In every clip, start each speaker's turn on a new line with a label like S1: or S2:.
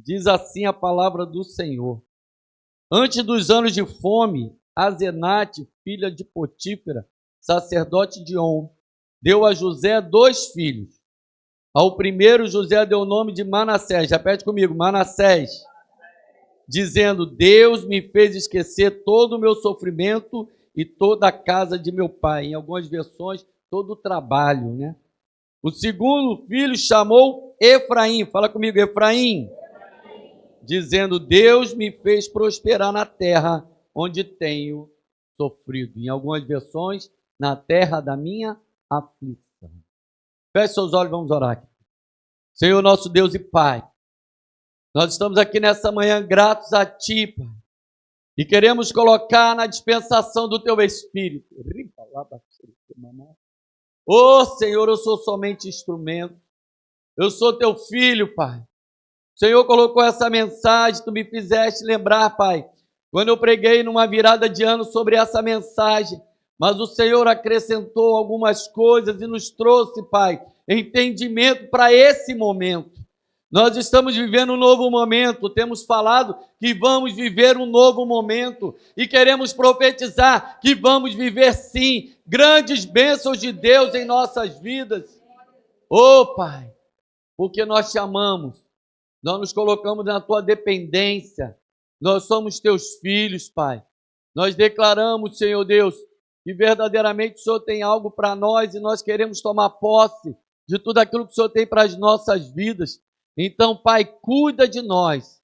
S1: Diz assim a palavra do Senhor. Antes dos anos de fome, Azenate, filha de Potífera, sacerdote de On, deu a José 2 filhos. Ao primeiro, José deu o nome de Manassés. Repete comigo, Manassés. Dizendo, Deus me fez esquecer todo o meu sofrimento e toda a casa de meu pai. Em algumas versões, todo o trabalho, né? O segundo filho chamou Efraim. Fala comigo, Efraim. Dizendo, Deus me fez prosperar na terra onde tenho sofrido. Em algumas versões, na terra da minha aflição. Feche seus olhos, vamos orar aqui. Senhor, nosso Deus e Pai, nós estamos aqui nessa manhã gratos a Ti, Pai, e queremos colocar na dispensação do Teu Espírito. Ô Senhor, eu sou somente instrumento, eu sou Teu filho, Pai. O Senhor colocou essa mensagem, Tu me fizeste lembrar, Pai, quando eu preguei numa virada de ano sobre essa mensagem, mas o Senhor acrescentou algumas coisas e nos trouxe, Pai, entendimento para esse momento. Nós estamos vivendo um novo momento, temos falado que vamos viver um novo momento e queremos profetizar que vamos viver sim grandes bênçãos de Deus em nossas vidas. Ô Pai, porque nós te amamos, nós nos colocamos na tua dependência, nós somos teus filhos, Pai. Nós declaramos, Senhor Deus, que verdadeiramente o Senhor tem algo para nós e nós queremos tomar posse de tudo aquilo que o Senhor tem para as nossas vidas. Então, Pai, cuida de nós.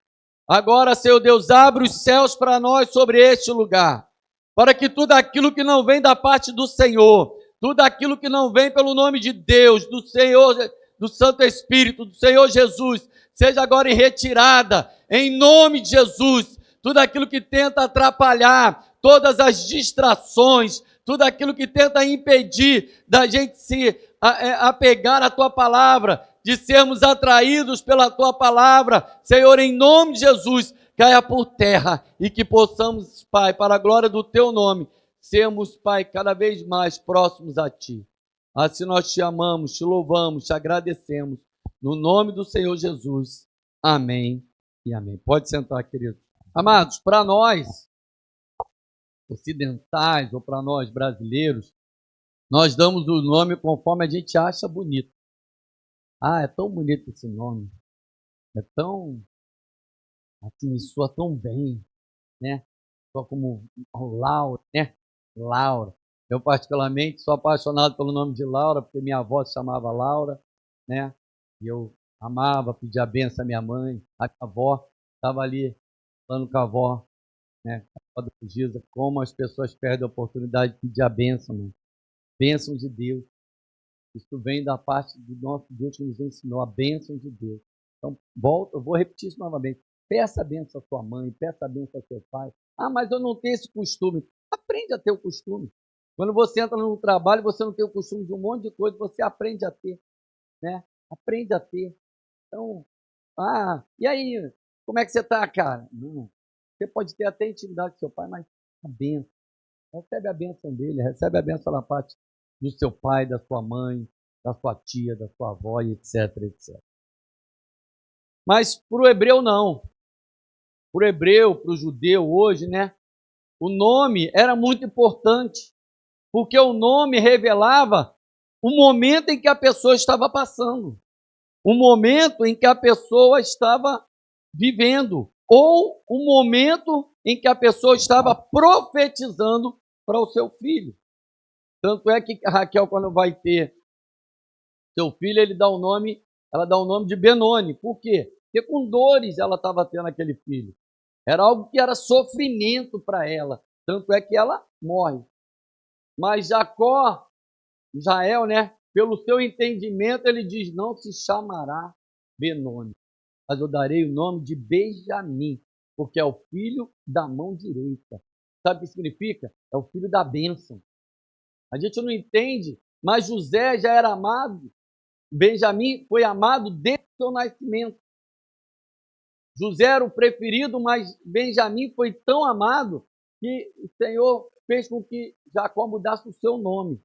S1: Agora, Senhor Deus, abre os céus para nós sobre este lugar, para que tudo aquilo que não vem da parte do Senhor, tudo aquilo que não vem pelo nome de Deus, do Senhor, do Santo Espírito, do Senhor Jesus, seja agora em retirada, em nome de Jesus. Tudo aquilo que tenta atrapalhar, todas as distrações, tudo aquilo que tenta impedir da gente se apegar à Tua palavra, de sermos atraídos pela Tua palavra, Senhor, em nome de Jesus, caia por terra e que possamos, Pai, para a glória do Teu nome, sermos, Pai, cada vez mais próximos a Ti. Assim nós Te amamos, Te louvamos, Te agradecemos, no nome do Senhor Jesus. Amém e amém. Pode sentar, querido. Amados, para nós ocidentais ou para nós brasileiros, nós damos o nome conforme a gente acha bonito. Ah, é tão bonito esse nome, é tão, assim, soa tão bem, né? Só como Laura, né? Laura. Eu particularmente sou apaixonado pelo nome de Laura, porque minha avó se chamava Laura, né? E eu amava pedir a benção à minha mãe, a avó, estava ali falando com a avó, né? A avó do Giza, como as pessoas perdem a oportunidade de pedir a benção, né? Bênção de Deus. Isso vem da parte do nosso Deus que nos ensinou, a bênção de Deus. Então, volta, eu vou repetir isso novamente. Peça a bênção à sua mãe, peça a bênção ao seu pai. Ah, mas eu não tenho esse costume. Aprende a ter o costume. Quando você entra no trabalho, você não tem o costume de um monte de coisa, você aprende a ter, né? Aprende a ter. Então, e aí? Como é que você está, cara? Não. Você pode ter até intimidade com seu pai, mas a bênção. Recebe a bênção dele, recebe a bênção da parte do seu pai, da sua mãe, da sua tia, da sua avó, etc, etc. Mas para o hebreu não. Para o hebreu, para o judeu hoje, né? O nome era muito importante, porque o nome revelava o momento em que a pessoa estava passando, o momento em que a pessoa estava vivendo, ou o momento em que a pessoa estava profetizando para o seu filho. Tanto é que a Raquel, quando vai ter seu filho, ela dá o nome de Benoni. Por quê? Porque com dores ela estava tendo aquele filho. Era algo que era sofrimento para ela. Tanto é que ela morre. Mas Jacó, Israel, né? Pelo seu entendimento, ele diz, não se chamará Benoni, mas eu darei o nome de Benjamim, porque é o filho da mão direita. Sabe o que significa? É o filho da bênção. A gente não entende, mas José já era amado. Benjamim foi amado desde o seu nascimento. José era o preferido, mas Benjamim foi tão amado que o Senhor fez com que Jacó mudasse o seu nome.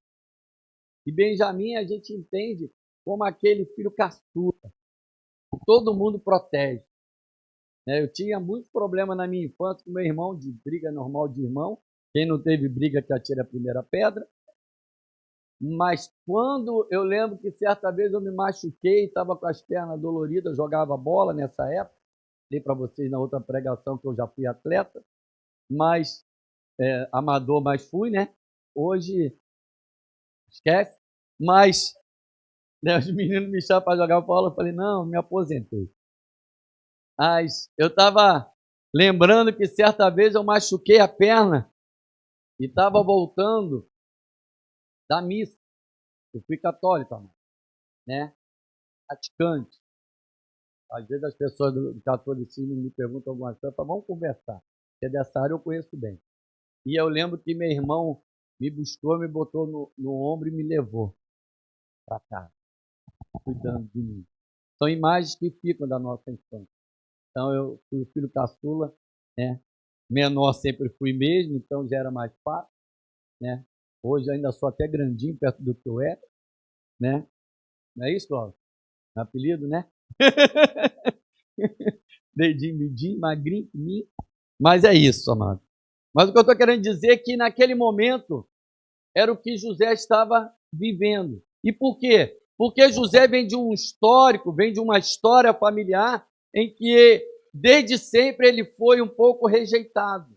S1: E Benjamim a gente entende como aquele filho caçula, que todo mundo protege. né? Eu tinha muitos problemas na minha infância com meu irmão, de briga normal de irmão. Quem não teve briga que atire a primeira pedra. Mas quando eu lembro que certa vez eu me machuquei, estava com as pernas doloridas, jogava bola nessa época. Dei para vocês na outra pregação que eu já fui atleta, mas amador, mas fui, né? Hoje, esquece. Mas né, os meninos me chamam para jogar bola, eu falei, não, me aposentei. Mas eu estava lembrando que certa vez eu machuquei a perna e estava voltando da missa. Eu fui católico, né? Praticante. Às vezes as pessoas do catolicismo me perguntam alguma coisa, eu falo, vamos conversar, porque dessa área eu conheço bem. E eu lembro que meu irmão me buscou, me botou no ombro e me levou para casa, cuidando de mim. São imagens que ficam da nossa infância. Então eu fui o filho caçula, né? Menor sempre fui mesmo, então já era mais fácil, né? Hoje ainda sou até grandinho perto do que eu era, né? Não é isso, Cláudio? É apelido, né? Dedinho, midinho, magrinho, fininho. Mas é isso, amado. Mas o que eu estou querendo dizer é que naquele momento era o que José estava vivendo. E por quê? Porque José vem de um histórico, vem de uma história familiar em que desde sempre ele foi um pouco rejeitado.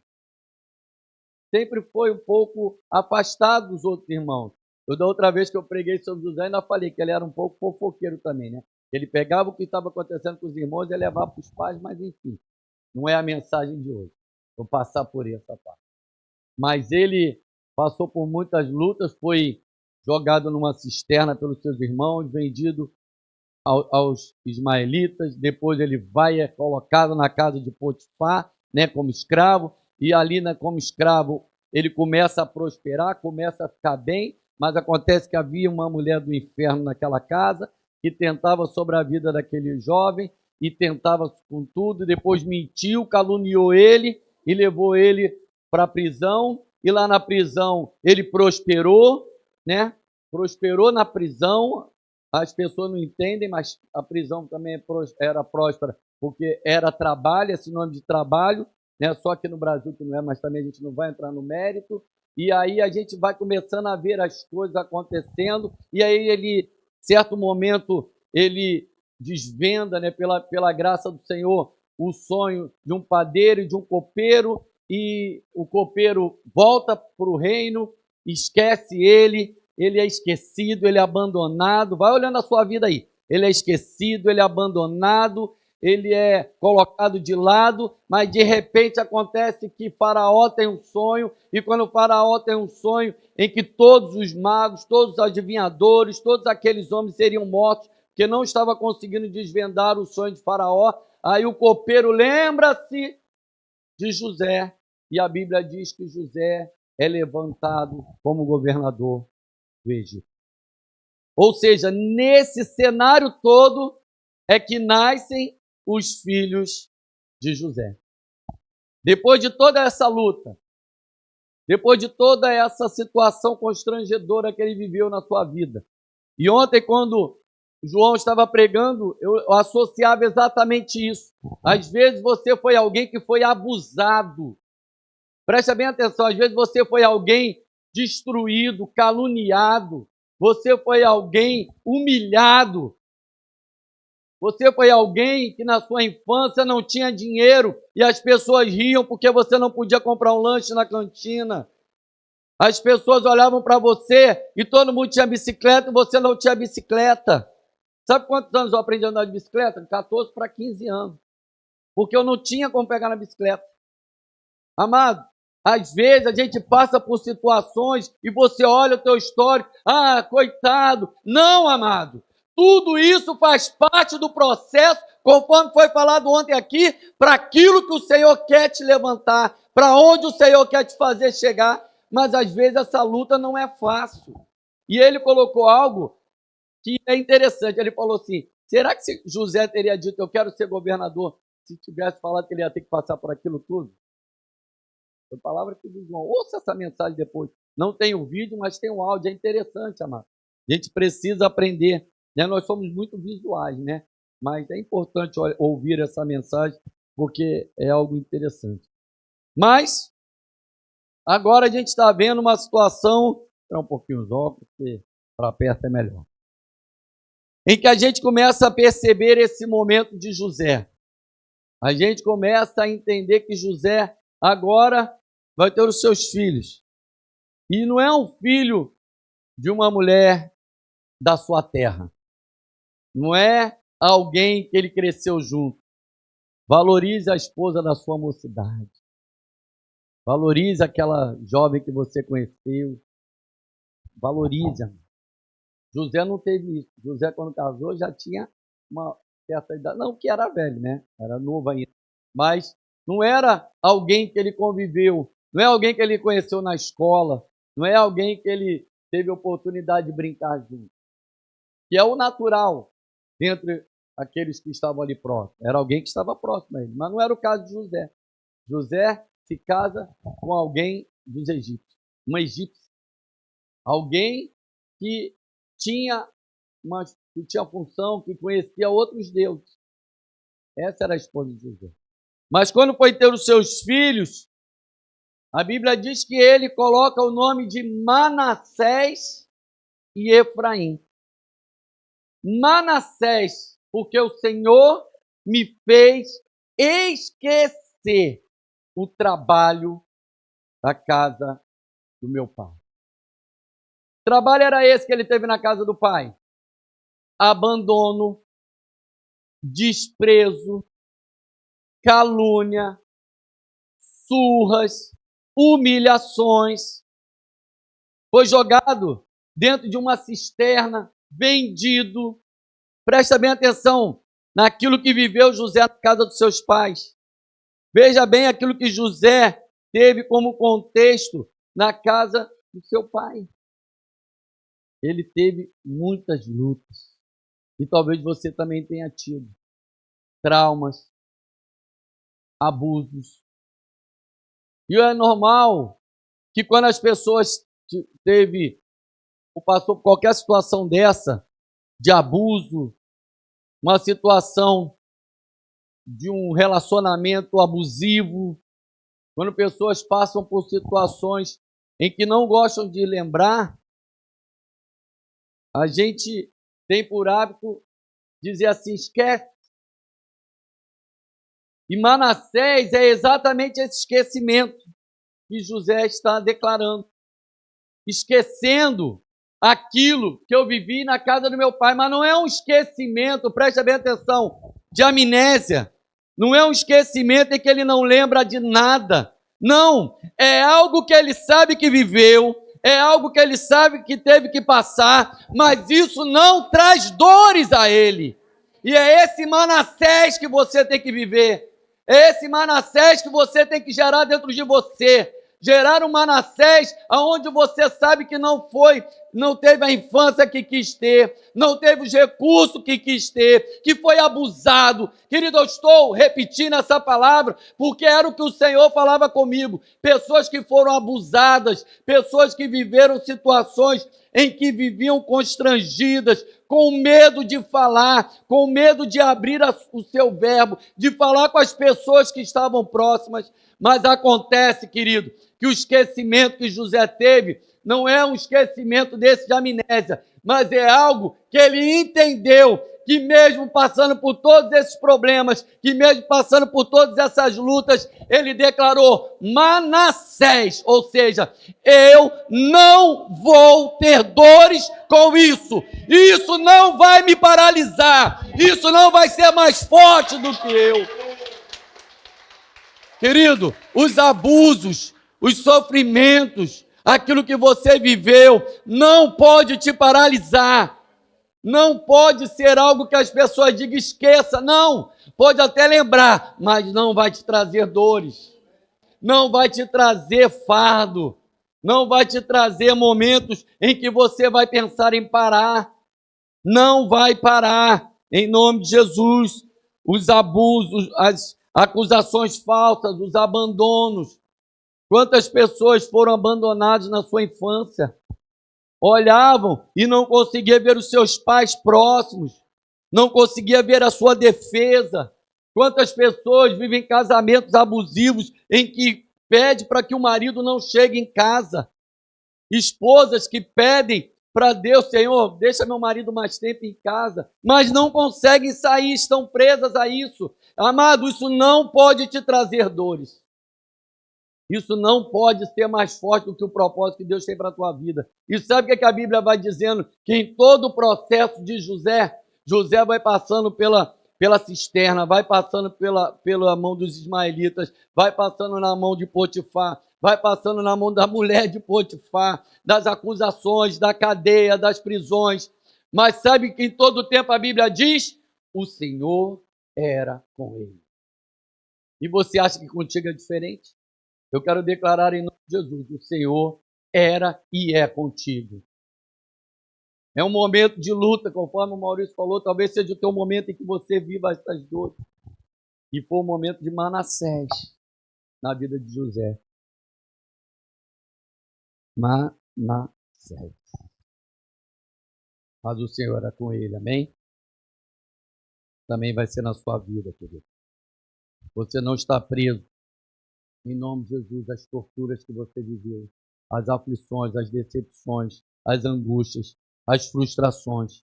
S1: Sempre foi um pouco afastado dos outros irmãos. Eu, da outra vez que eu preguei sobre José, ainda falei que ele era um pouco fofoqueiro também, né? Ele pegava o que estava acontecendo com os irmãos e levava para os pais, mas enfim, não é a mensagem de hoje. Vou passar por essa parte. Mas ele passou por muitas lutas, foi jogado numa cisterna pelos seus irmãos, vendido aos ismaelitas, depois ele é colocado na casa de Potifar, né, como escravo, e ali, né, como escravo, ele começa a prosperar, começa a ficar bem, mas acontece que havia uma mulher do inferno naquela casa, que tentava sobre a vida daquele jovem, e tentava com tudo, e depois mentiu, caluniou ele, e levou ele para a prisão, e lá na prisão ele prosperou, né? Prosperou na prisão. As pessoas não entendem, mas a prisão também era próspera, porque era trabalho, esse nome de trabalho, né? Só que no Brasil que não é, mas também a gente não vai entrar no mérito. E aí a gente vai começando a ver as coisas acontecendo, e aí ele, certo momento, ele desvenda, né, pela graça do Senhor, o sonho de um padeiro e de um copeiro, e o copeiro volta para o reino, esquece ele é esquecido, ele é abandonado. Vai olhando a sua vida aí. Ele é esquecido, ele é abandonado, ele é colocado de lado, mas de repente acontece que Faraó tem um sonho, e quando o Faraó tem um sonho em que todos os magos, todos os adivinhadores, todos aqueles homens seriam mortos, porque não estava conseguindo desvendar o sonho de Faraó, aí o copeiro lembra-se de José, e a Bíblia diz que José é levantado como governador do Egito. Ou seja, nesse cenário todo é que nascem os filhos de José. Depois de toda essa luta, depois de toda essa situação constrangedora que ele viveu na sua vida. E ontem, quando João estava pregando, eu associava exatamente isso. Às vezes você foi alguém que foi abusado. Preste bem atenção, às vezes você foi alguém destruído, caluniado, você foi alguém humilhado, você foi alguém que na sua infância não tinha dinheiro e as pessoas riam porque você não podia comprar um lanche na cantina. As pessoas olhavam para você e todo mundo tinha bicicleta e você não tinha bicicleta. Sabe quantos anos eu aprendi a andar de bicicleta? De 14 para 15 anos. Porque eu não tinha como pegar na bicicleta. Amado, às vezes a gente passa por situações e você olha o teu histórico, coitado. Não, amado. Tudo isso faz parte do processo, conforme foi falado ontem aqui, para aquilo que o Senhor quer te levantar, para onde o Senhor quer te fazer chegar. Mas às vezes essa luta não é fácil. E ele colocou algo que é interessante. Ele falou assim: será que José teria dito, eu quero ser governador, se tivesse falado que ele ia ter que passar por aquilo tudo? Foi a palavra que diz, João. Ouça essa mensagem depois. Não tem o vídeo, mas tem o áudio. É interessante, amado. A gente precisa aprender. Né? Nós somos muito visuais, né? Mas é importante ouvir essa mensagem porque é algo interessante. Mas, agora a gente está vendo uma situação, um pouquinho os óculos, porque para perto é melhor, em que a gente começa a perceber esse momento de José. A gente começa a entender que José agora vai ter os seus filhos. E não é um filho de uma mulher da sua terra. Não é alguém que ele cresceu junto. Valorize a esposa da sua mocidade. Valorize aquela jovem que você conheceu. Valorize. José não teve isso. José, quando casou, já tinha uma certa idade. Não que era velho, né? Era novo ainda. Mas não era alguém que ele conviveu. Não é alguém que ele conheceu na escola. Não é alguém que ele teve oportunidade de brincar junto. Que é o natural entre aqueles que estavam ali próximos. Era alguém que estava próximo a ele. Mas não era o caso de José. José se casa com alguém dos egípcios. Uma egípcia. Alguém que tinha função, que conhecia outros deuses. Essa era a esposa de José. Mas quando foi ter os seus filhos, a Bíblia diz que ele coloca o nome de Manassés e Efraim. Manassés, porque o Senhor me fez esquecer o trabalho da casa do meu pai. Que trabalho era esse que ele teve na casa do pai? Abandono, desprezo, calúnia, surras, humilhações. Foi jogado dentro de uma cisterna, vendido. Presta bem atenção naquilo que viveu José na casa dos seus pais. Veja bem aquilo que José teve como contexto na casa do seu pai. Ele teve muitas lutas. E talvez você também tenha tido traumas, abusos. E é normal que quando as pessoas teve ou passou por qualquer situação dessa, de abuso, uma situação de um relacionamento abusivo, quando pessoas passam por situações em que não gostam de lembrar, a gente tem por hábito dizer assim, esquece. E Manassés é exatamente esse esquecimento que José está declarando. Esquecendo aquilo que eu vivi na casa do meu pai, mas não é um esquecimento, presta bem atenção, de amnésia. Não é um esquecimento em que ele não lembra de nada. Não, é algo que ele sabe que viveu, é algo que ele sabe que teve que passar, mas isso não traz dores a ele. E é esse Manassés que você tem que viver. É esse Manassés que você tem que gerar dentro de você. Gerar um Manassés onde você sabe que não teve a infância que quis ter, não teve os recursos que quis ter, que foi abusado. Querido, eu estou repetindo essa palavra porque era o que o Senhor falava comigo. Pessoas que foram abusadas, pessoas que viveram situações em que viviam constrangidas, com medo de falar, com medo de abrir o seu verbo, de falar com as pessoas que estavam próximas. Mas acontece, querido, que o esquecimento que José teve não é um esquecimento desse de amnésia, mas é algo que ele entendeu, que mesmo passando por todos esses problemas, que mesmo passando por todas essas lutas, ele declarou Manassés, ou seja, eu não vou ter dores com isso, isso não vai me paralisar, isso não vai ser mais forte do que eu. Querido, os abusos, os sofrimentos, aquilo que você viveu, não pode te paralisar. Não pode ser algo que as pessoas digam esqueça, não. Pode até lembrar, mas não vai te trazer dores. Não vai te trazer fardo. Não vai te trazer momentos em que você vai pensar em parar. Não vai parar, em nome de Jesus. Os abusos, as acusações falsas, os abandonos. Quantas pessoas foram abandonadas na sua infância? Olhavam e não conseguia ver os seus pais próximos, não conseguia ver a sua defesa, Quantas pessoas vivem casamentos abusivos em que pede para que o marido não chegue em casa? Esposas que pedem para Deus, Senhor, deixa meu marido mais tempo em casa, mas não conseguem sair, estão presas a isso. Amado, isso não pode te trazer dores. Isso não pode ser mais forte do que o propósito que Deus tem para a tua vida. E sabe o que a Bíblia vai dizendo? Que em todo o processo de José, José vai passando pela cisterna, vai passando pela mão dos ismaelitas, vai passando na mão de Potifar, vai passando na mão da mulher de Potifar, das acusações, da cadeia, das prisões. Mas sabe que em todo o tempo a Bíblia diz? O Senhor era com ele. E você acha que contigo é diferente? Eu quero declarar em nome de Jesus, o Senhor era e é contigo. É um momento de luta, conforme o Maurício falou, talvez seja o teu momento em que você viva essas dores. E foi o momento de Manassés na vida de José. Manassés. Mas o Senhor era com ele, amém? Também vai ser na sua vida, querido. Você não está preso. Em nome de Jesus, as torturas que você viveu, as aflições, as decepções, as angústias, as frustrações.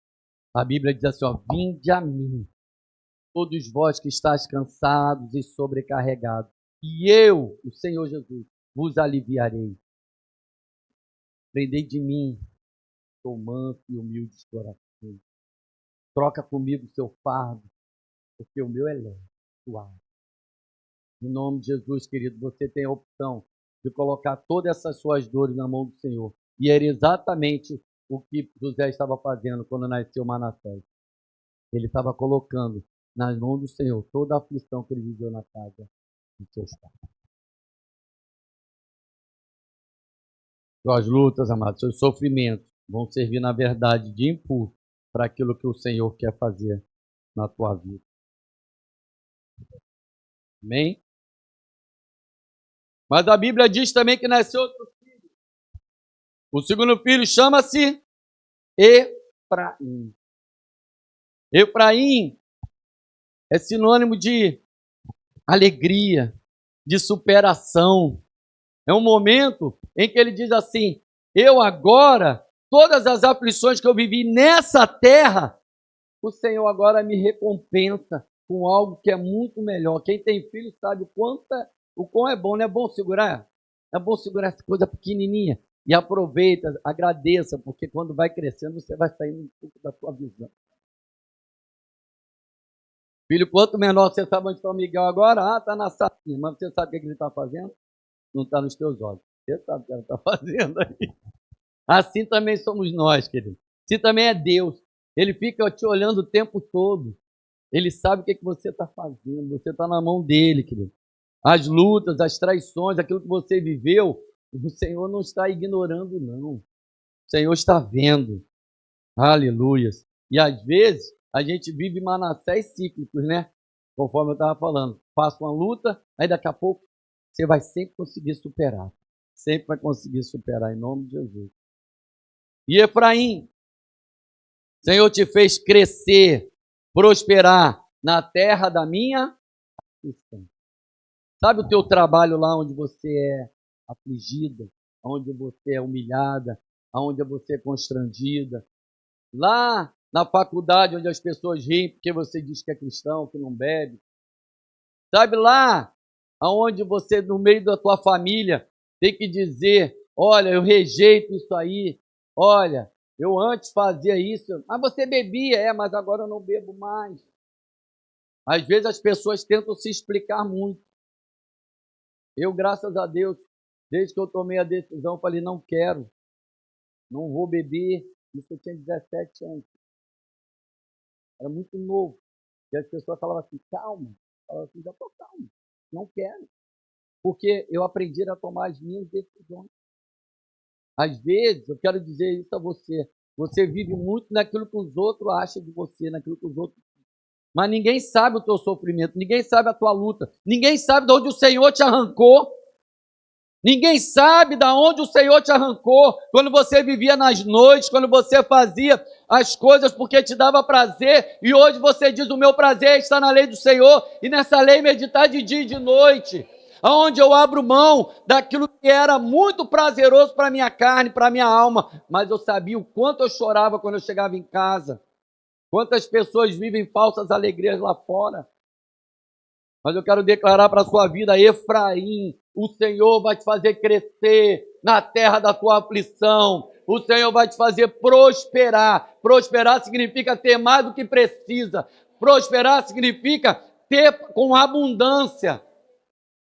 S1: A Bíblia diz assim, ó, vinde a mim, todos vós que estáis cansados e sobrecarregados, e eu, o Senhor Jesus, vos aliviarei. Aprendei de mim, sou manso e humilde de coração. Troca comigo o seu fardo, porque o meu é leve, suave. Em nome de Jesus, querido, você tem a opção de colocar todas essas suas dores na mão do Senhor. E era exatamente o que José estava fazendo quando nasceu Manassés. Ele estava colocando nas mãos do Senhor toda a aflição que ele viveu na casa de seus pais. Suas lutas, amados, seus sofrimentos vão servir, na verdade, de impulso para aquilo que o Senhor quer fazer na tua vida. Amém? Mas a Bíblia diz também que nasceu outro filho. O segundo filho chama-se Efraim. Efraim é sinônimo de alegria, de superação. É um momento em que ele diz assim, eu agora, todas as aflições que eu vivi nessa terra, o Senhor agora me recompensa com algo que é muito melhor. Quem tem filho sabe o quão é bom, não é bom segurar? É bom segurar essa coisa pequenininha e aproveita, agradeça, porque quando vai crescendo você vai saindo um pouco da sua visão. Filho, quanto menor você sabe onde está o Miguel agora? Ah, está na salinha, mas você sabe o que ele está fazendo? Não está nos teus olhos. Você sabe o que ele está fazendo aí. Assim também somos nós, querido. Assim também é Deus. Ele fica te olhando o tempo todo. Ele sabe o que você está fazendo. Você está na mão dele, querido. As lutas, as traições, aquilo que você viveu, o Senhor não está ignorando, não. O Senhor está vendo. Aleluias. E às vezes, a gente vive Manassés cíclicos, né? Conforme eu estava falando. Passa uma luta, aí daqui a pouco você vai sempre conseguir superar. Sempre vai conseguir superar, em nome de Jesus. E Efraim, o Senhor te fez crescer, prosperar na terra da minha aflição. Sabe o teu trabalho lá onde você é afligida, onde você é humilhada, onde você é constrangida? Lá na faculdade onde as pessoas riem porque você diz que é cristão, que não bebe. Sabe lá aonde você, no meio da tua família, tem que dizer, olha, eu rejeito isso aí, olha, eu antes fazia isso, mas você bebia, mas agora eu não bebo mais. Às vezes as pessoas tentam se explicar muito. Eu, graças a Deus, desde que eu tomei a decisão, falei, não quero, não vou beber. Isso eu tinha 17 anos. Era muito novo. E as pessoas falavam assim, calma. Eu falava assim, já estou calmo, não quero. Porque eu aprendi a tomar as minhas decisões. Às vezes, eu quero dizer isso a você, você vive muito naquilo que os outros acham de você, naquilo que os outros... Mas ninguém sabe o teu sofrimento, ninguém sabe a tua luta, ninguém sabe de onde o Senhor te arrancou. Ninguém sabe de onde o Senhor te arrancou, quando você vivia nas noites, quando você fazia as coisas porque te dava prazer, e hoje você diz: o meu prazer está na lei do Senhor, e nessa lei meditar de dia e de noite, aonde eu abro mão daquilo que era muito prazeroso para a minha carne, para a minha alma, mas eu sabia o quanto eu chorava quando eu chegava em casa, quantas pessoas vivem falsas alegrias lá fora. Mas eu quero declarar para a sua vida: Efraim, o Senhor vai te fazer crescer na terra da tua aflição. O Senhor vai te fazer prosperar. Prosperar significa ter mais do que precisa. Prosperar significa ter com abundância.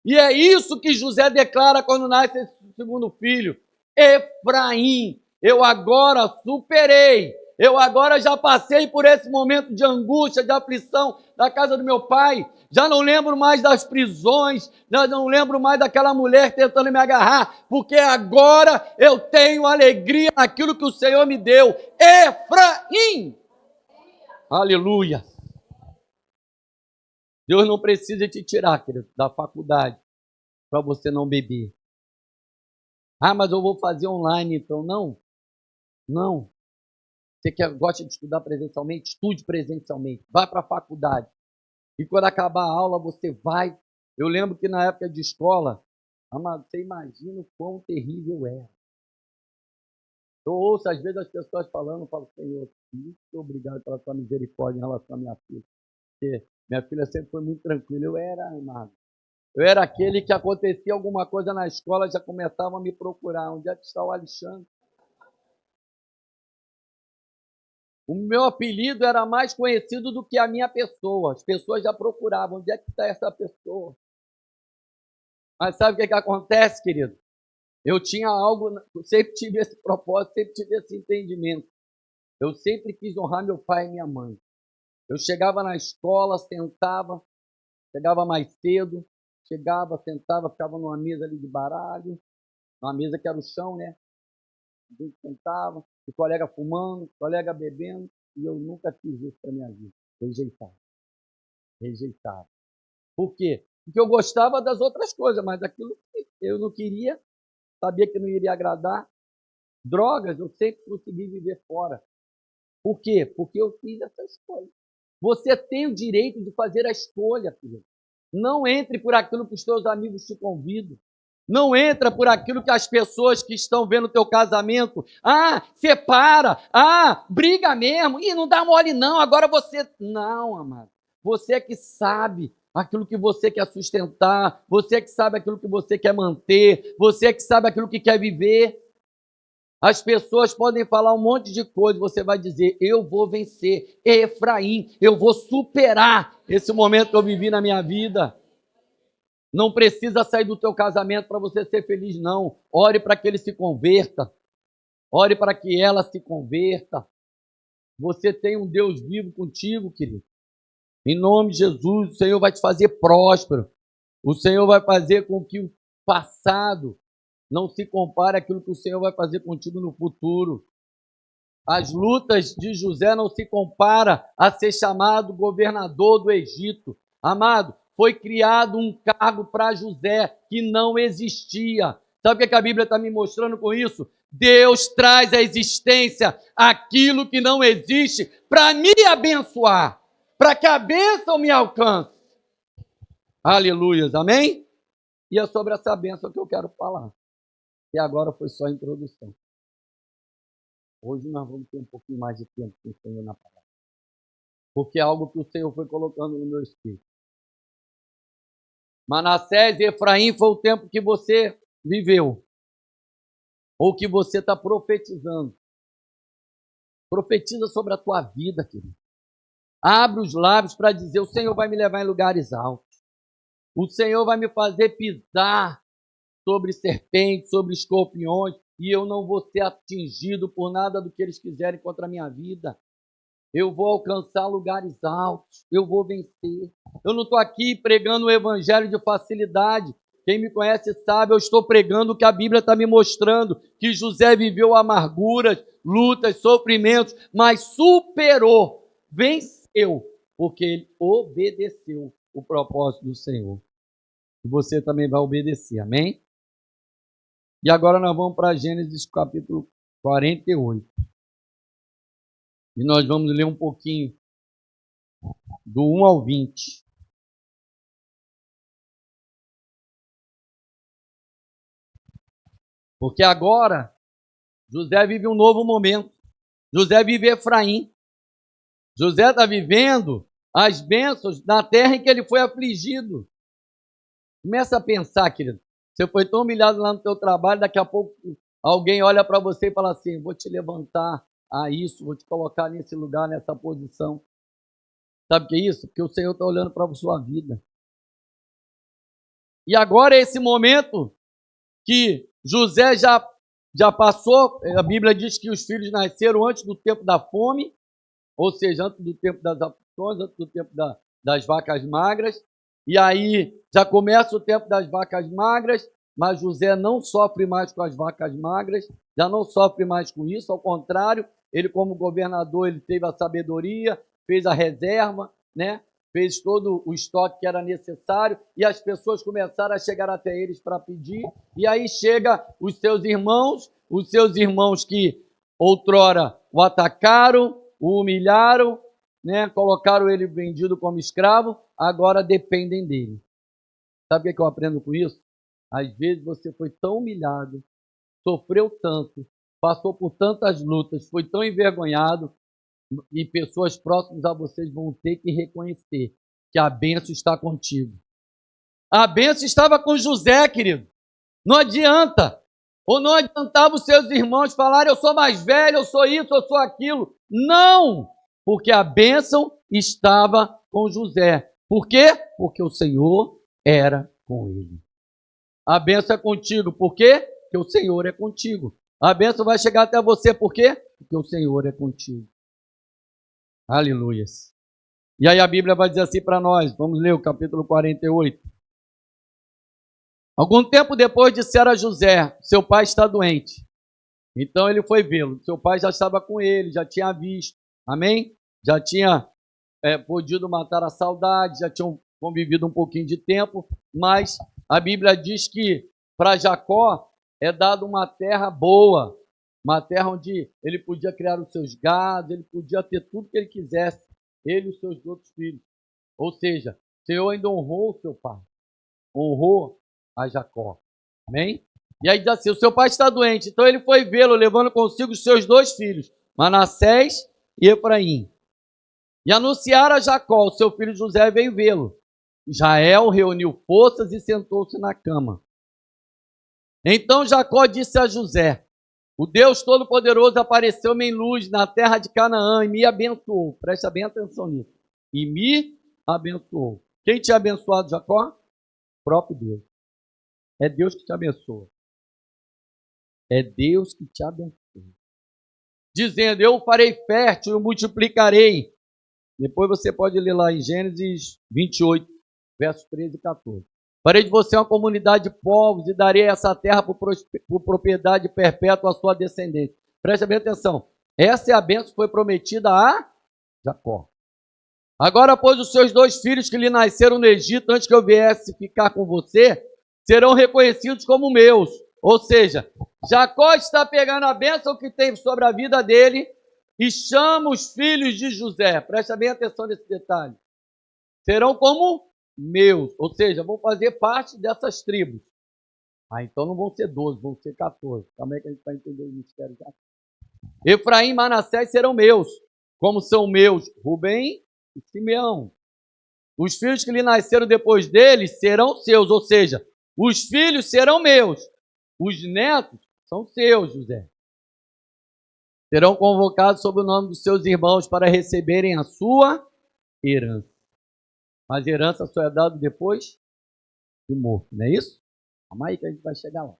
S1: E é isso que José declara quando nasce esse segundo filho. Efraim, eu agora superei. Eu agora já passei por esse momento de angústia, de aflição da casa do meu pai. Já não lembro mais das prisões, já não lembro mais daquela mulher tentando me agarrar, porque agora eu tenho alegria naquilo que o Senhor me deu. Efraim! Aleluia! Deus não precisa te tirar, querido, da faculdade para você não beber. Ah, mas eu vou fazer online então. Não, não. Você gosta de estudar presencialmente? Estude presencialmente. Vá para a faculdade. E quando acabar a aula, você vai. Eu lembro que na época de escola, amado, você imagina o quão terrível era. Eu ouço às vezes as pessoas falando, eu falo: Senhor, muito obrigado pela tua misericórdia em relação à minha filha. Porque minha filha sempre foi muito tranquila. Eu era, amado. Eu era aquele que acontecia alguma coisa na escola, já começava a me procurar. Onde é que está o Alexandre? O meu apelido era mais conhecido do que a minha pessoa. As pessoas já procuravam: onde é que está essa pessoa? Mas sabe o que acontece, querido? Eu tinha algo, eu sempre tive esse propósito, sempre tive esse entendimento. Eu sempre quis honrar meu pai e minha mãe. Eu chegava na escola, sentava, chegava mais cedo, chegava, sentava, ficava numa mesa ali de baralho, uma mesa que era o chão, né? A gente sentava, o colega fumando, o colega bebendo, e eu nunca fiz isso para minha vida. Rejeitava, rejeitava. Por quê? Porque eu gostava das outras coisas, mas aquilo que eu não queria, sabia que não iria agradar. Drogas, eu sempre consegui viver fora. Por quê? Porque eu fiz essa escolha. Você tem o direito de fazer a escolha, filho. Não entre por aquilo que os teus amigos te convidam. Não entra por aquilo que as pessoas que estão vendo o teu casamento, separa, briga mesmo, e não dá mole não, agora você... Não, amado. Você é que sabe aquilo que você quer sustentar, você é que sabe aquilo que você quer manter, você é que sabe aquilo que quer viver. As pessoas podem falar um monte de coisa, você vai dizer: eu vou vencer, Efraim, eu vou superar esse momento que eu vivi na minha vida. Não precisa sair do teu casamento para você ser feliz, não. Ore para que ele se converta. Ore para que ela se converta. Você tem um Deus vivo contigo, querido. Em nome de Jesus, o Senhor vai te fazer próspero. O Senhor vai fazer com que o passado não se compare àquilo que o Senhor vai fazer contigo no futuro. As lutas de José não se compara a ser chamado governador do Egito. Amado, foi criado um cargo para José que não existia. Sabe o que a Bíblia está me mostrando com isso? Deus traz à existência aquilo que não existe para me abençoar, para que a bênção me alcance. Aleluias, amém? E é sobre essa bênção que eu quero falar. E agora foi só a introdução. Hoje nós vamos ter um pouquinho mais de tempo com o Senhor na palavra. Porque é algo que o Senhor foi colocando no meu espírito. Manassés e Efraim foi o tempo que você viveu. Ou que você está profetizando. Profetiza sobre a tua vida, querido. Abre os lábios para dizer: o Senhor vai me levar em lugares altos. O Senhor vai me fazer pisar sobre serpentes, sobre escorpiões, e eu não vou ser atingido por nada do que eles quiserem contra a minha vida. Eu vou alcançar lugares altos, eu vou vencer. Eu não estou aqui pregando o evangelho de facilidade. Quem me conhece sabe, eu estou pregando o que a Bíblia está me mostrando, que José viveu amarguras, lutas, sofrimentos, mas superou, venceu, porque ele obedeceu o propósito do Senhor. E você também vai obedecer, amém? E agora nós vamos para Gênesis capítulo 48. E nós vamos ler um pouquinho do 1 ao 20. Porque agora José vive um novo momento. José vive Efraim. José está vivendo as bênçãos na terra em que ele foi afligido. Começa a pensar, querido. Você foi tão humilhado lá no teu trabalho, daqui a pouco alguém olha para você e fala assim, vou te levantar a isso, vou te colocar nesse lugar, nessa posição. Sabe o que é isso? Porque o Senhor está olhando para a sua vida. E agora é esse momento que José já passou, a Bíblia diz que os filhos nasceram antes do tempo da fome, ou seja, antes do tempo das aflições, antes do tempo das vacas magras, e aí já começa o tempo das vacas magras, mas José não sofre mais com as vacas magras, já não sofre mais com isso, ao contrário, ele como governador, ele teve a sabedoria, fez a reserva, né? Fez todo o estoque que era necessário, e as pessoas começaram a chegar até eles para pedir, e aí chega os seus irmãos que outrora o atacaram, o humilharam, né? Colocaram ele vendido como escravo, agora dependem dele. Sabe o que eu aprendo com isso? Às vezes você foi tão humilhado, sofreu tanto, passou por tantas lutas, foi tão envergonhado, e pessoas próximas a vocês vão ter que reconhecer que a bênção está contigo. A bênção estava com José, querido. Não adianta. Ou não adiantava os seus irmãos falarem, eu sou mais velho, eu sou isso, eu sou aquilo. Não! Porque a bênção estava com José. Por quê? Porque o Senhor era com ele. A bênção é contigo. Por quê? Porque o Senhor é contigo. A bênção vai chegar até você. Por quê? Porque o Senhor é contigo. Aleluias. E aí a Bíblia vai dizer assim para nós. Vamos ler o capítulo 48. Algum tempo depois disseram a José, seu pai está doente. Então ele foi vê-lo. Seu pai já estava com ele, já tinha visto. Amém? Já tinha podido matar a saudade, já tinham convivido um pouquinho de tempo. Mas a Bíblia diz que para Jacó é dada uma terra boa. Uma terra onde ele podia criar os seus gados, ele podia ter tudo que ele quisesse. Ele e os seus outros filhos. Ou seja, o Senhor ainda honrou o seu pai. Honrou a Jacó. Amém? E aí diz assim, o seu pai está doente, então ele foi vê-lo, levando consigo os seus dois filhos, Manassés e Efraim. E anunciaram a Jacó, o seu filho José veio vê-lo. Israel reuniu forças e sentou-se na cama. Então Jacó disse a José, o Deus Todo-Poderoso apareceu-me em luz na terra de Canaã e me abençoou. Presta bem atenção nisso. E me abençoou. Quem tinha abençoado Jacó? O próprio Deus. É Deus que te abençoa. É Deus que te abençoa. Dizendo, eu o farei fértil e o multiplicarei. Depois você pode ler lá em Gênesis 28, versos 13 e 14. Farei de você uma comunidade de povos e darei essa terra por propriedade perpétua à sua descendência. Preste bem atenção. Essa é a bênção que foi prometida a Jacó. Agora, pois, os seus dois filhos que lhe nasceram no Egito, antes que eu viesse ficar com você, serão reconhecidos como meus. Ou seja, Jacó está pegando a bênção que tem sobre a vida dele e chama os filhos de José. Presta bem atenção nesse detalhe. Serão como meus. Ou seja, vão fazer parte dessas tribos. Então não vão ser 12, vão ser 14. Como é que a gente vai entender o mistério já? Efraim e Manassés serão meus, como são meus Rubem e Simeão. Os filhos que lhe nasceram depois deles serão seus, ou seja, os filhos serão meus. Os netos são seus, José. Serão convocados sob o nome dos seus irmãos para receberem a sua herança. Mas herança só é dada depois de morto, não é isso? Calma aí que a gente vai chegar lá.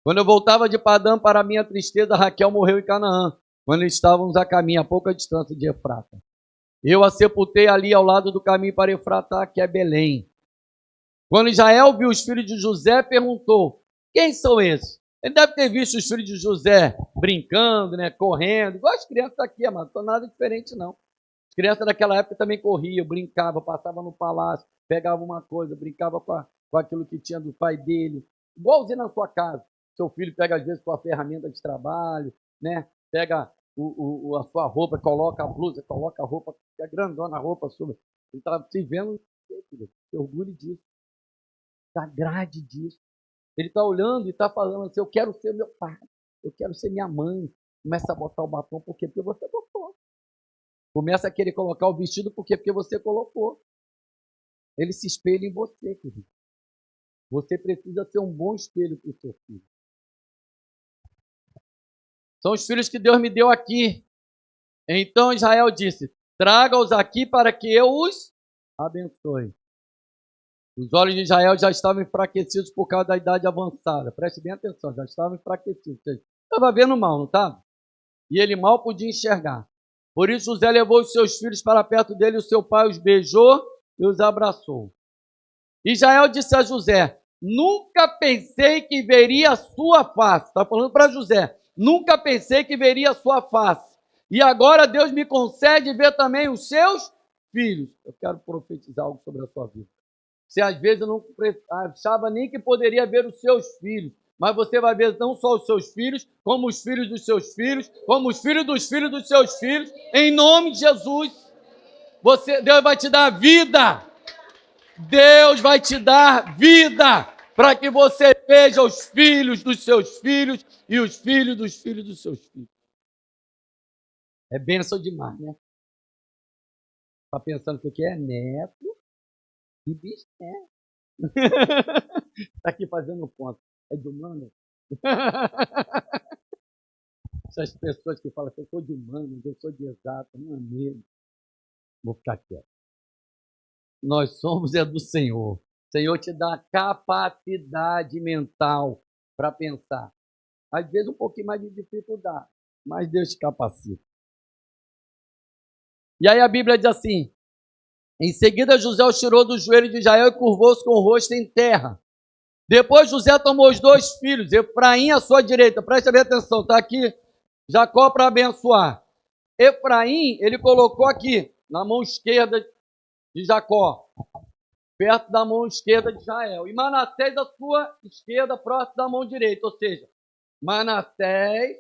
S1: Quando eu voltava de Padã, para minha tristeza, Raquel morreu em Canaã, quando estávamos a caminho, a pouca distância de Efrata. Eu a sepultei ali ao lado do caminho para Efrata, que é Belém. Quando Israel viu os filhos de José, perguntou, quem são esses? Ele deve ter visto os filhos de José brincando, né, correndo, igual as crianças aqui, mas não são nada diferente não. As crianças daquela época também corriam, brincavam, passavam no palácio, pegavam uma coisa, brincavam com aquilo que tinha do pai dele, igualzinho na sua casa. Seu filho pega, às vezes, sua ferramenta de trabalho, né? Pega a sua roupa, coloca a blusa, coloca a roupa, fica grandona a roupa sua. Ele está se vendo, filho, se orgulhe disso, se agrade disso. Ele está olhando e está falando assim, eu quero ser meu pai, eu quero ser minha mãe. Começa a botar o batom, por quê? Porque você botou. Começa a querer colocar o vestido, por quê? Porque você colocou. Ele se espelha em você, querido. Você precisa ser um bom espelho para o seu filho. São os filhos que Deus me deu aqui. Então Israel disse, traga-os aqui para que eu os abençoe. Os olhos de Israel já estavam enfraquecidos por causa da idade avançada. Preste bem atenção, já estavam enfraquecidos. Estava vendo mal, não estava? E ele mal podia enxergar. Por isso José levou os seus filhos para perto dele, e o seu pai os beijou e os abraçou. Israel disse a José, nunca pensei que veria a sua face. Está falando para José, nunca pensei que veria a sua face. E agora Deus me concede ver também os seus filhos. Eu quero profetizar algo sobre a sua vida. Você às vezes não achava nem que poderia ver os seus filhos, mas você vai ver não só os seus filhos, como os filhos dos seus filhos, como os filhos dos seus filhos, em nome de Jesus. Deus vai te dar vida. Deus vai te dar vida para que você veja os filhos dos seus filhos e os filhos dos seus filhos. É bênção demais, né? Está pensando que o que é neto e bisneto. Está aqui fazendo ponto. É de humano? Essas pessoas que falam que eu sou de humano, eu sou de exato, não é mesmo? Vou ficar quieto. Nós somos do Senhor. O Senhor te dá capacidade mental para pensar. Às vezes um pouquinho mais de dificuldade, mas Deus te capacita. E aí a Bíblia diz assim, em seguida José os tirou do joelho de Israel e curvou-se com o rosto em terra. Depois José tomou os dois filhos, Efraim à sua direita, preste bem atenção, está aqui Jacó para abençoar. Efraim, ele colocou aqui, na mão esquerda de Jacó, perto da mão esquerda de Israel. E Manassés à sua esquerda, próximo da mão direita. Ou seja, Manassés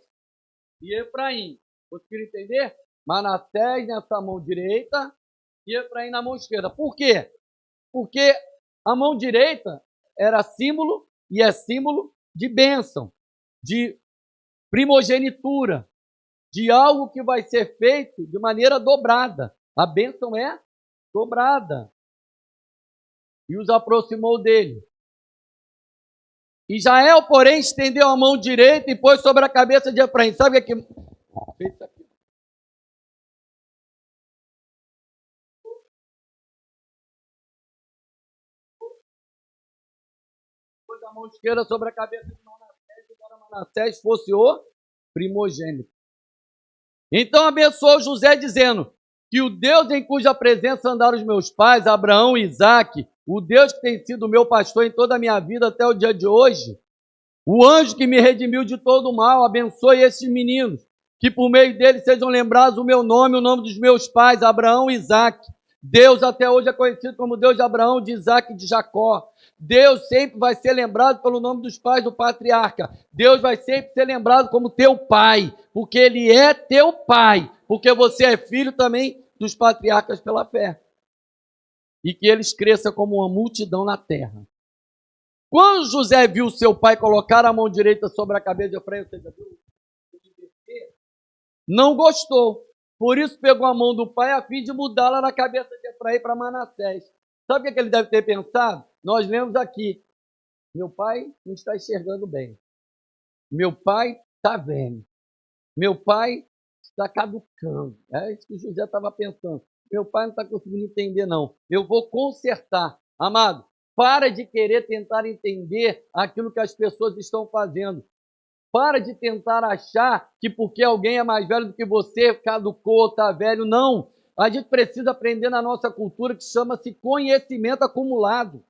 S1: e Efraim. Conseguiram entender? Manassés nessa mão direita e Efraim na mão esquerda. Por quê? Porque a mão direita era símbolo e é símbolo de bênção, de primogenitura, de algo que vai ser feito de maneira dobrada. A bênção é dobrada. E os aproximou dele. Israel, porém, estendeu a mão direita e pôs sobre a cabeça de Efraim. Sabe o que fez isso aqui? Pôs a mão esquerda sobre a cabeça de Manassés, embora Manassés fosse o primogênito. Então abençoou José, dizendo que o Deus em cuja presença andaram os meus pais, Abraão e Isaque, o Deus que tem sido meu pastor em toda a minha vida até o dia de hoje, o anjo que me redimiu de todo o mal, abençoe esses meninos, que por meio deles sejam lembrados o meu nome, o nome dos meus pais, Abraão e Isaque. Deus até hoje é conhecido como Deus de Abraão, de Isaque e de Jacó. Deus sempre vai ser lembrado pelo nome dos pais do patriarca. Deus vai sempre ser lembrado como teu pai, porque ele é teu pai, porque você é filho também dos patriarcas pela fé. E que eles cresçam como uma multidão na terra. Quando José viu seu pai colocar a mão direita sobre a cabeça de Efraim, não gostou. Por isso pegou a mão do pai a fim de mudá-la na cabeça de Efraim para Manassés. Sabe o que ele deve ter pensado? Nós lemos aqui. Meu pai não está enxergando bem. Meu pai está vendo. Meu pai está caducando. É isso que José estava pensando. Meu pai não está conseguindo entender, não. Eu vou consertar. Amado, para de querer tentar entender aquilo que as pessoas estão fazendo. Para de tentar achar que porque alguém é mais velho do que você, caducou, está velho. Não. A gente precisa aprender na nossa cultura que chama-se conhecimento acumulado.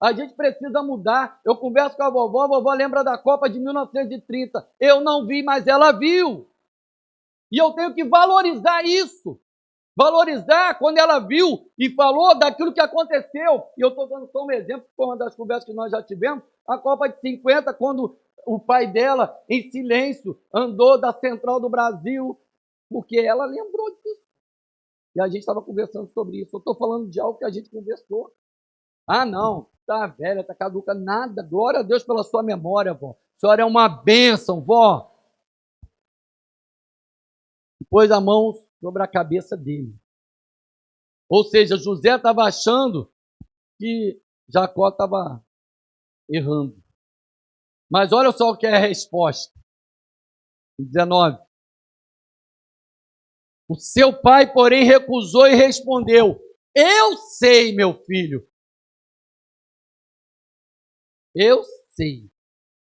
S1: A gente precisa mudar. Eu converso com a vovó lembra da Copa de 1930. Eu não vi, mas ela viu. E eu tenho que valorizar isso. Valorizar quando ela viu e falou daquilo que aconteceu. E eu estou dando só um exemplo, foi uma das conversas que nós já tivemos. A Copa de 50, quando o pai dela, em silêncio, andou da Central do Brasil, porque ela lembrou disso. E a gente estava conversando sobre isso. Eu estou falando de algo que a gente conversou. Ah, não, tá velha, tá caduca, nada. Glória a Deus pela sua memória, vó. A senhora é uma bênção, vó. E pôs a mão sobre a cabeça dele. Ou seja, José estava achando que Jacó estava errando. Mas olha só o que é a resposta. 19. O seu pai, porém, recusou e respondeu: eu sei, meu filho. Eu sei.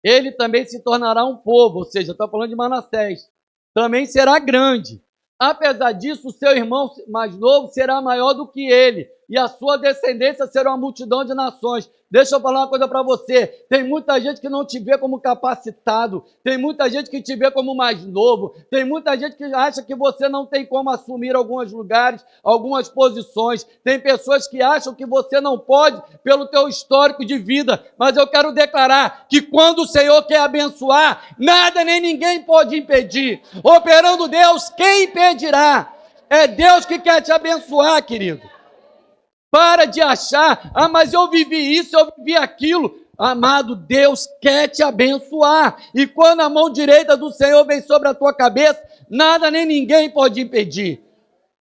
S1: Ele também se tornará um povo, ou seja, está falando de Manassés. Também será grande. Apesar disso, o seu irmão mais novo será maior do que ele, e a sua descendência será uma multidão de nações. Deixa eu falar uma coisa para você. Tem muita gente que não te vê como capacitado, tem muita gente que te vê como mais novo, tem muita gente que acha que você não tem como assumir alguns lugares, algumas posições. Tem pessoas que acham que você não pode pelo teu histórico de vida, mas eu quero declarar que quando o Senhor quer abençoar, nada nem ninguém pode impedir. Operando Deus, quem impedirá? É Deus que quer te abençoar, querido. Para de achar, ah, mas eu vivi isso, eu vivi aquilo. Amado, Deus quer te abençoar. E quando a mão direita do Senhor vem sobre a tua cabeça, nada nem ninguém pode impedir.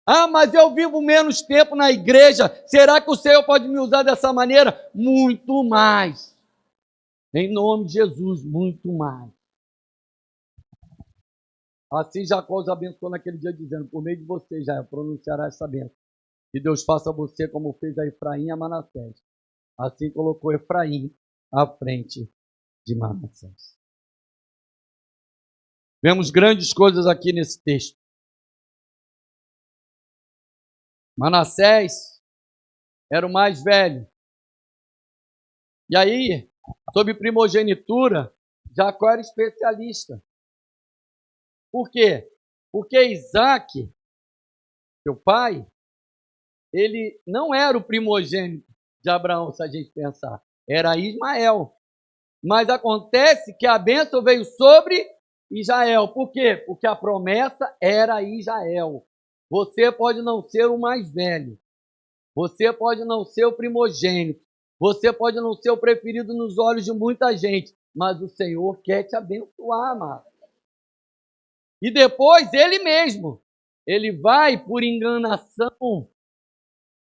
S1: Ah, mas eu vivo menos tempo na igreja. Será que o Senhor pode me usar dessa maneira? Muito mais. Em nome de Jesus, muito mais. Assim Jacó os abençoou naquele dia, dizendo: por meio de você, já pronunciará essa bênção. Que Deus faça você como fez a Efraim e a Manassés. Assim colocou Efraim à frente de Manassés. Vemos grandes coisas aqui nesse texto. Manassés era o mais velho. E aí, sobre primogenitura, Jacó era especialista. Por quê? Porque Isaac, seu pai, ele não era o primogênito de Abraão, se a gente pensar. Era Ismael. Mas acontece que a bênção veio sobre Israel. Por quê? Porque a promessa era Israel. Você pode não ser o mais velho. Você pode não ser o primogênito. Você pode não ser o preferido nos olhos de muita gente. Mas o Senhor quer te abençoar, amado. E depois, ele mesmo, ele vai, por enganação,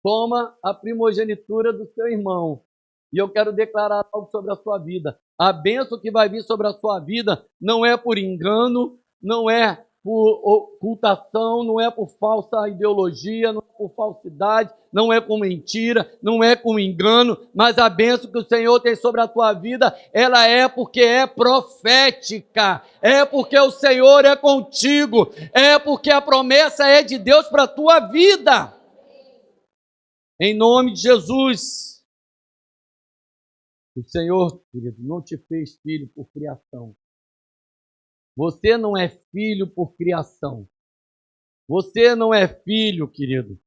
S1: toma a primogenitura do seu irmão. E eu quero declarar algo sobre a sua vida. A bênção que vai vir sobre a sua vida não é por engano, não é por ocultação, não é por falsa ideologia, não é por falsidade, não é com mentira, não é com engano, mas a bênção que o Senhor tem sobre a tua vida, ela é porque é profética, é porque o Senhor é contigo, é porque a promessa é de Deus para a tua vida. Em nome de Jesus. O Senhor, querido, não te fez filho por criação. Você não é filho por criação. Você não é filho, querido,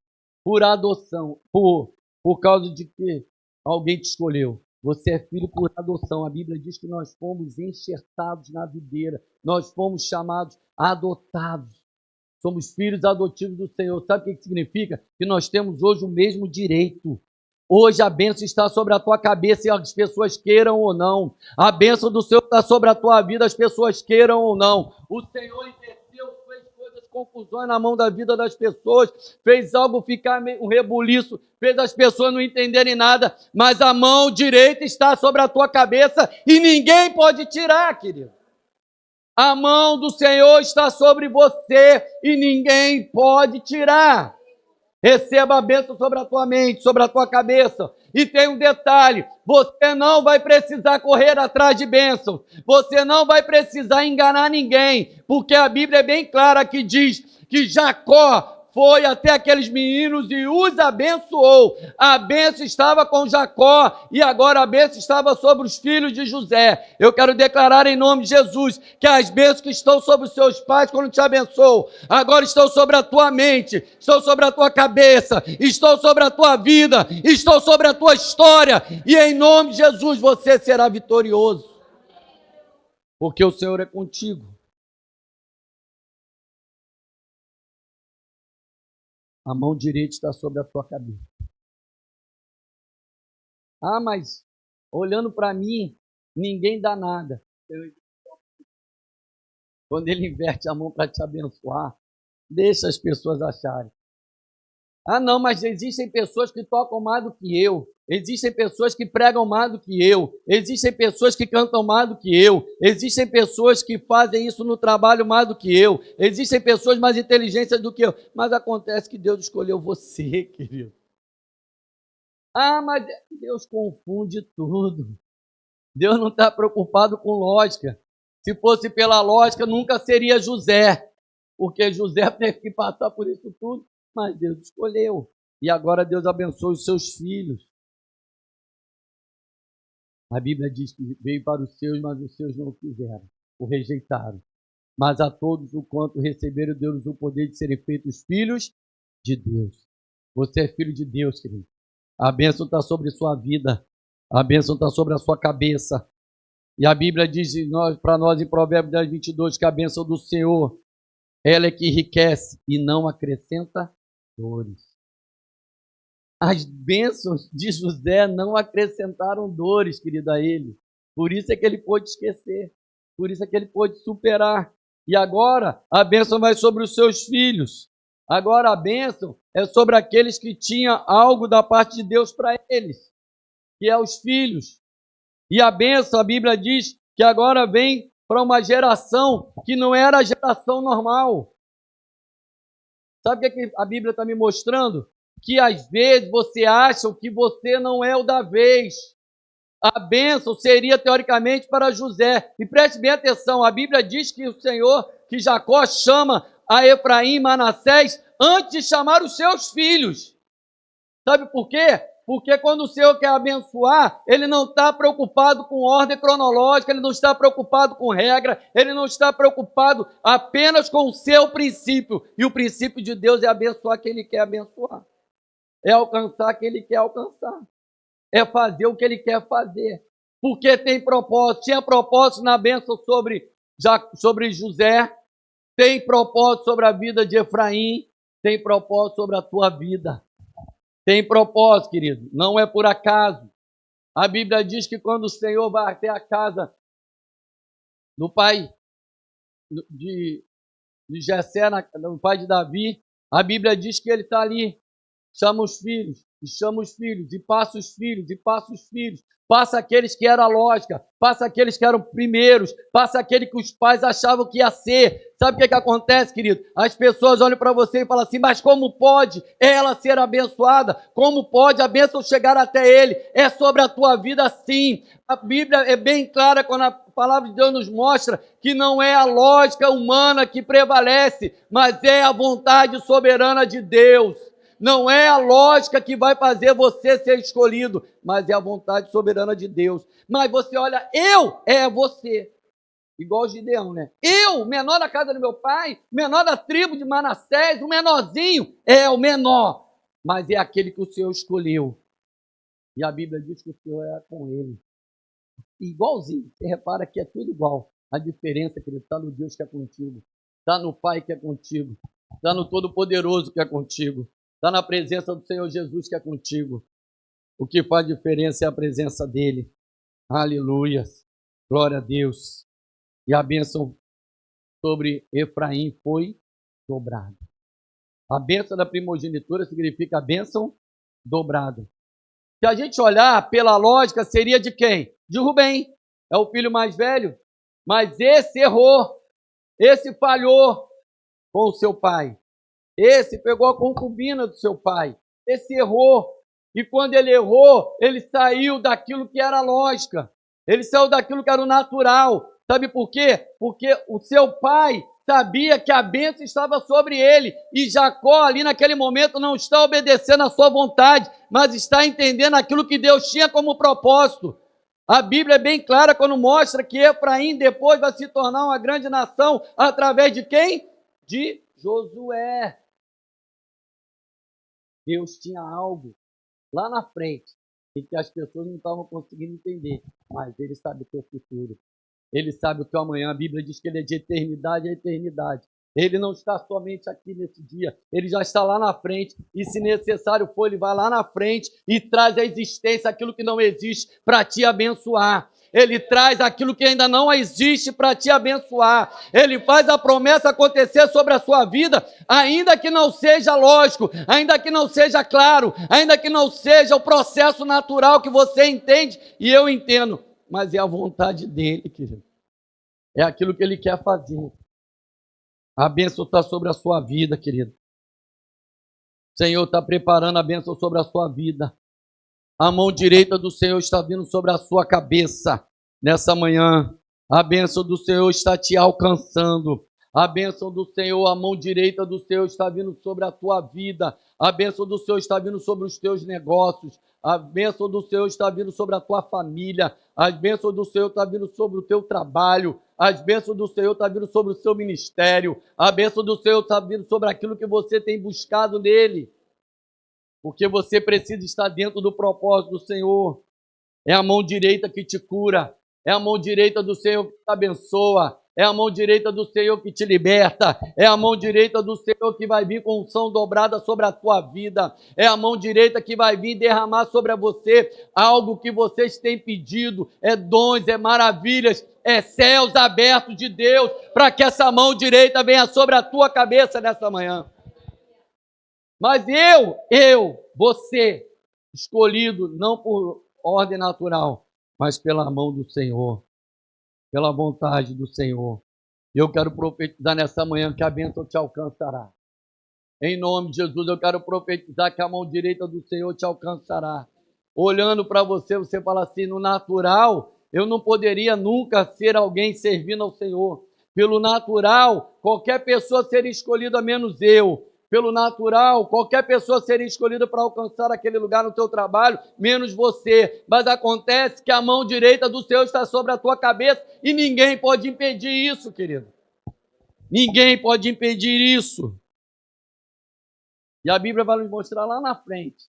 S1: por adoção, por causa de que alguém te escolheu. Você é filho por adoção. A Bíblia diz que nós fomos enxertados na videira. Nós fomos chamados adotados. Somos filhos adotivos do Senhor. Sabe o que significa? Que nós temos hoje o mesmo direito. Hoje a bênção está sobre a tua cabeça, e as pessoas queiram ou não. A bênção do Senhor está sobre a tua vida, as pessoas queiram ou não. O Senhor intercedeu, fez coisas, confusões na mão da vida das pessoas, fez algo ficar um rebuliço, fez as pessoas não entenderem nada, mas a mão direita está sobre a tua cabeça e ninguém pode tirar, querido. A mão do Senhor está sobre você e ninguém pode tirar. Receba a bênção sobre a tua mente, sobre a tua cabeça. E tem um detalhe, você não vai precisar correr atrás de bênção. Você não vai precisar enganar ninguém, porque a Bíblia é bem clara que diz que Jacó foi até aqueles meninos e os abençoou. A bênção estava com Jacó e agora a bênção estava sobre os filhos de José. Eu quero declarar em nome de Jesus que as bênçãos que estão sobre os seus pais quando te abençoou, agora estão sobre a tua mente, estão sobre a tua cabeça, estão sobre a tua vida, estão sobre a tua história e em nome de Jesus você será vitorioso. porque o Senhor é contigo. A mão direita está sobre a tua cabeça. Ah, mas olhando para mim, ninguém dá nada. Quando ele inverte a mão para te abençoar, deixa as pessoas acharem. Ah, não, mas existem pessoas que tocam mais do que eu. Existem pessoas que pregam mais do que eu. Existem pessoas que cantam mais do que eu. Existem pessoas que fazem isso no trabalho mais do que eu. Existem pessoas mais inteligentes do que eu. Mas acontece que Deus escolheu você, querido. Ah, mas Deus confunde tudo. Deus não está preocupado com lógica. Se fosse pela lógica, nunca seria José. Porque José teve que passar por isso tudo. Mas Deus escolheu. E agora Deus abençoa os seus filhos. A Bíblia diz que veio para os seus, mas os seus não o quiseram, o rejeitaram. Mas a todos o quanto receberam, deu-lhes o poder de serem feitos filhos de Deus. Você é filho de Deus, querido. A bênção está sobre sua vida. A bênção está sobre a sua cabeça. E a Bíblia diz para nós em Provérbios 10, 22 que a bênção do Senhor, ela é que enriquece e não acrescenta dores. As bênçãos de José não acrescentaram dores, querido, a ele. Por isso é que ele pôde esquecer. Por isso é que ele pôde superar. E agora a bênção vai sobre os seus filhos. Agora a bênção é sobre aqueles que tinham algo da parte de Deus para eles, que é os filhos. E a bênção, a Bíblia diz que agora vem para uma geração que não era a geração normal. Sabe o que a Bíblia está me mostrando? Que às vezes você acha que você não é o da vez. A bênção seria teoricamente para José. E preste bem atenção, a Bíblia diz que o Senhor, que Jacó chama a Efraim e Manassés antes de chamar os seus filhos. Sabe por quê? Porque quando o Senhor quer abençoar, Ele não está preocupado com ordem cronológica, Ele não está preocupado com regra, Ele não está preocupado apenas com o seu princípio. E o princípio de Deus é abençoar quem Ele quer abençoar. É alcançar quem Ele quer alcançar. É fazer o que Ele quer fazer. Porque tem propósito. Tinha propósito na bênção sobre José, tem propósito sobre a vida de Efraim, tem propósito sobre a tua vida. Tem propósito, querido, não é por acaso. A Bíblia diz que quando o Senhor vai até a casa do pai de Jessé, no pai de Davi, a Bíblia diz que ele está ali, chama os filhos, e chama os filhos, e passa os filhos, e passa os filhos, passa aqueles que eram a lógica, passa aqueles que eram primeiros, passa aquele que os pais achavam que ia ser. Sabe o que acontece, querido? As pessoas olham para você e falam assim, mas como pode ela ser abençoada? Como pode a bênção chegar até ele? É sobre a tua vida sim. A Bíblia é bem clara quando a palavra de Deus nos mostra que não é a lógica humana que prevalece, mas é a vontade soberana de Deus. Não é a lógica que vai fazer você ser escolhido, mas é a vontade soberana de Deus. Mas você olha, é você. Igual o Gideão, né? Eu, menor da casa do meu pai, menor da tribo de Manassés, o menorzinho, é o menor. Mas é aquele que o Senhor escolheu. E a Bíblia diz que o Senhor é com ele. Igualzinho. Você repara que é tudo igual. A diferença é que ele está no Deus que é contigo. Está no Pai que é contigo. Está no Todo-Poderoso que é contigo. Está na presença do Senhor Jesus que é contigo. O que faz diferença é a presença dele. Aleluia. Glória a Deus. E a bênção sobre Efraim foi dobrada. A bênção da primogenitura significa a bênção dobrada. Se a gente olhar pela lógica, seria de quem? De Rubem. É o filho mais velho. Mas esse errou. Esse falhou com o seu pai. Esse pegou a concubina do seu pai. Esse errou. E quando ele errou, ele saiu daquilo que era lógica. Ele saiu daquilo que era o natural. Sabe por quê? Porque o seu pai sabia que a bênção estava sobre ele. E Jacó, ali naquele momento, não está obedecendo à sua vontade, mas está entendendo aquilo que Deus tinha como propósito. A Bíblia é bem clara quando mostra que Efraim depois vai se tornar uma grande nação através de quem? De Josué. Deus tinha algo lá na frente e que as pessoas não estavam conseguindo entender, mas ele sabe o seu futuro. Ele sabe o teu amanhã. A Bíblia diz que ele é de eternidade a eternidade. Ele não está somente aqui nesse dia, ele já está lá na frente, e se necessário for, ele vai lá na frente e traz à existência aquilo que não existe para te abençoar. Ele traz aquilo que ainda não existe para te abençoar. Ele faz a promessa acontecer sobre a sua vida, ainda que não seja lógico, ainda que não seja claro, ainda que não seja o processo natural que você entende e eu entendo, mas é a vontade dele, querido. É aquilo que ele quer fazer. A bênção está sobre a sua vida, querido. O Senhor está preparando a bênção sobre a sua vida. A mão direita do Senhor está vindo sobre a sua cabeça nessa manhã. A bênção do Senhor está te alcançando. A bênção do Senhor, a mão direita do Senhor está vindo sobre a tua vida. A bênção do Senhor está vindo sobre os teus negócios. A bênção do Senhor está vindo sobre a tua família. A bênção do Senhor está vindo sobre o teu trabalho. As bênçãos do Senhor estão vindo sobre o seu ministério. A bênção do Senhor está vindo sobre aquilo que você tem buscado nele. Porque você precisa estar dentro do propósito do Senhor. É a mão direita que te cura. É a mão direita do Senhor que te abençoa. É a mão direita do Senhor que te liberta. É a mão direita do Senhor que vai vir com unção dobrada sobre a tua vida. É a mão direita que vai vir derramar sobre você algo que vocês têm pedido. É dons, é maravilhas, é céus abertos de Deus para que essa mão direita venha sobre a tua cabeça nessa manhã. Mas você, escolhido não por ordem natural, mas pela mão do Senhor, pela vontade do Senhor. Eu quero profetizar nessa manhã que a bênção te alcançará. Em nome de Jesus, eu quero profetizar que a mão direita do Senhor te alcançará. Olhando para você, você fala assim, no natural, eu não poderia nunca ser alguém servindo ao Senhor. Pelo natural, qualquer pessoa seria escolhida menos eu. Pelo natural, qualquer pessoa seria escolhida para alcançar aquele lugar no teu trabalho, menos você. Mas acontece que a mão direita do Senhor está sobre a tua cabeça e ninguém pode impedir isso, querido. Ninguém pode impedir isso. E a Bíblia vai nos mostrar lá na frente,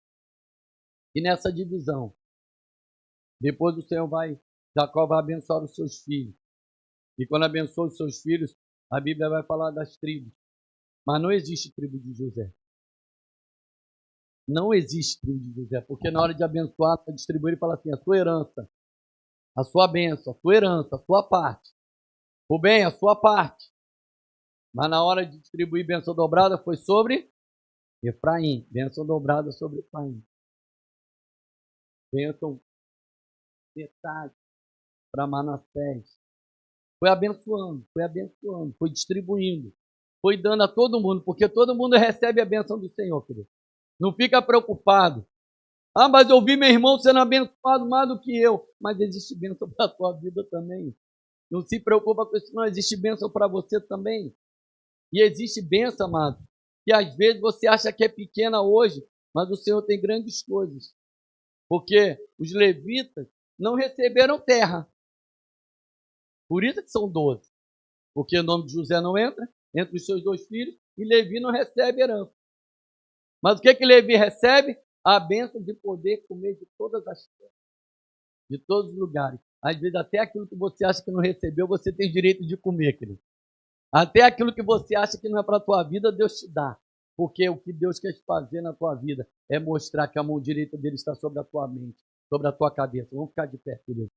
S1: e nessa divisão, depois o Senhor Jacó vai abençoar os seus filhos. E quando abençoa os seus filhos, a Bíblia vai falar das tribos. Mas não existe tribo de José. Não existe tribo de José, porque na hora de abençoar, para distribuir, ele fala assim, a sua herança, a sua bênção, a sua herança, a sua parte. O bem, a sua parte. Mas na hora de distribuir bênção dobrada, foi sobre Efraim. Bênção dobrada sobre Efraim. Bênção metade para Manassés. Foi abençoando, foi distribuindo. Foi dando a todo mundo, porque todo mundo recebe a bênção do Senhor, querido. Não fica preocupado. Ah, mas eu vi meu irmão sendo abençoado mais do que eu. Mas existe bênção para a tua vida também. Não se preocupa com isso, não. Existe bênção para você também. E existe bênção, amado, que às vezes você acha que é pequena hoje, mas o Senhor tem grandes coisas. Porque os levitas não receberam terra. Por isso que são 12. Porque o nome de José não entra entre os seus 2 filhos e Levi não recebe herança. Mas o que Levi recebe? A bênção de poder comer de todas as terras, de todos os lugares. Às vezes até aquilo que você acha que não recebeu, você tem direito de comer, querido. Até aquilo que você acha que não é para a tua vida, Deus te dá. Porque o que Deus quer fazer na tua vida é mostrar que a mão direita dele está sobre a tua mente, sobre a tua cabeça. Vamos ficar de pé, querido.